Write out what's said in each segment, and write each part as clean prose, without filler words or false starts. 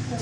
Like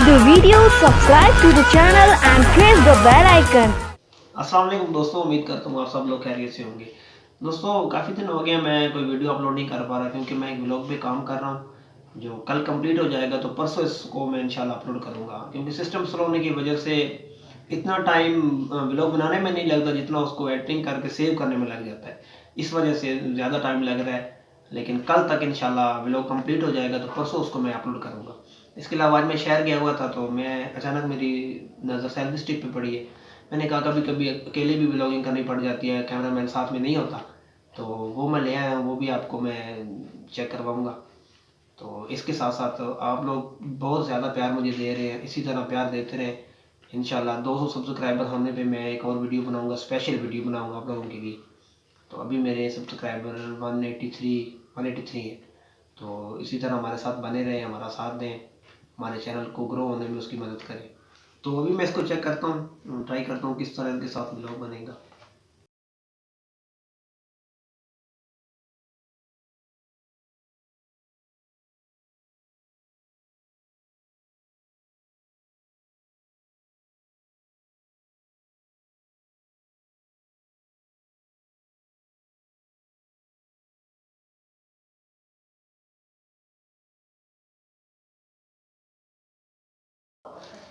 the video, subscribe to the channel and press the bell icon. अस्सलाम वालेकुम दोस्तों, उम्मीद करता हूँ आप सब लोग खैरियत से होंगे। दोस्तों काफ़ी दिन हो गए मैं कोई वीडियो अपलोड नहीं कर पा रहा क्योंकि मैं एक व्लॉग पे काम कर रहा हूँ जो कल कंप्लीट हो जाएगा तो परसों इसको मैं इंशाल्लाह अपलोड करूँगा क्योंकि सिस्टम स्लो होने की वजह से इतना टाइम व्लॉग बनाने में नहीं लगता जितना उसको एडिटिंग करके सेव करने में लग जाता है। इस वजह से ज़्यादा टाइम लग रहा है, लेकिन कल तक इंशाल्लाह व्लॉग कंप्लीट हो जाएगा तो परसों उसको मैं अपलोड करूँगा। इसके अलावा आज मैं शहर गया हुआ था तो मैं अचानक मेरी नज़र सेल्फी स्टिक पे पड़ी है। मैंने कहा कभी कभी अकेले भी व्लॉगिंग करनी पड़ जाती है, कैमरामैन साथ में नहीं होता, तो वो मैं ले आया हूँ, वो भी आपको मैं चेक करवाऊँगा। तो इसके साथ साथ आप लोग बहुत ज़्यादा प्यार मुझे दे रहे हैं, इसी तरह प्यार देते रहें। इंशाल्लाह 200 सब्सक्राइबर होने पे मैं एक और वीडियो बनाऊँगा, स्पेशल वीडियो बनाऊँगा आप लोगों के लिए। तो अभी मेरे सब्सक्राइबर 183 है, तो इसी तरह हमारे साथ बने रहें, हमारा साथ दें, हमारे चैनल को ग्रो होने में उसकी मदद करें। तो अभी मैं इसको चेक करता हूँ, ट्राई करता हूँ किस तरह के साथ व्लॉग बनेगा।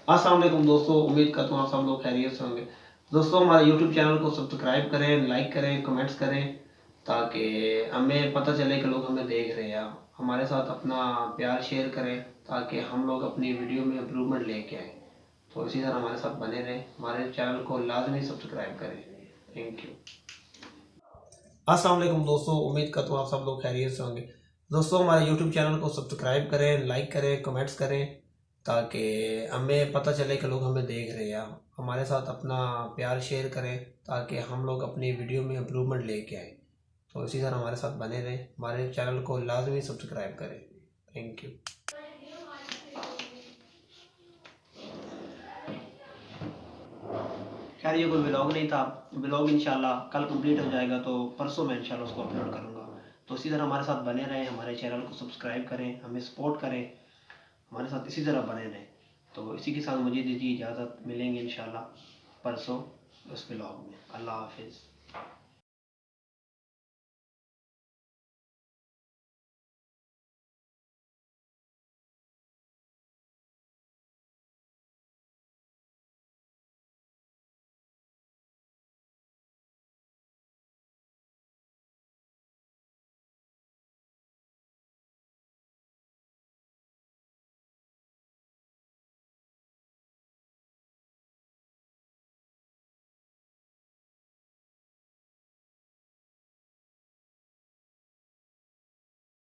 अस्सलाम वालेकुम दोस्तों, उम्मीद करता हूँ आप सब लोग खैरियत से होंगे। दोस्तों हमारे यूट्यूब चैनल को सब्सक्राइब करें, लाइक करें, कमेंट्स करें, ताकि हमें पता चले कि लोग हमें देख रहे हैं। हमारे साथ अपना प्यार शेयर करें ताकि हम लोग अपनी वीडियो में इम्प्रूवमेंट लेके आए। तो इसी तरह हमारे साथ बने रहें, हमारे चैनल को लाजमी सब्सक्राइब करें। Thank you. अस्सलाम वालेकुम दोस्तों, उम्मीद करता हूँ आप सब लोग खैरियत से होंगे। दोस्तों हमारे यूट्यूब चैनल को सब्सक्राइब करें, लाइक करें, कमेंट्स करें, ताकि हमें पता चले कि लोग हमें देख रहे हैं। हमारे साथ अपना प्यार शेयर करें ताकि हम लोग अपनी वीडियो में इम्प्रूवमेंट लेके आए। तो इसी तरह हमारे साथ बने रहें, हमारे चैनल को लाजमी सब्सक्राइब करें। Thank you. खैर ये कोई व्लॉग नहीं था, व्लॉग इंशाल्लाह कल कंप्लीट हो जाएगा तो परसों मैं इंशाल्लाह उसको अपलोड करूँगा। तो इसी तरह हमारे साथ बने रहें, हमारे चैनल को सब्सक्राइब करें, हमें सपोर्ट करें, हमारे साथ इसी तरह बने रहें। तो इसी के साथ मुझे दीजिए इजाज़त, मिलेंगे इंशाल्लाह परसों उस व्लॉग में। अल्लाह हाफिज़।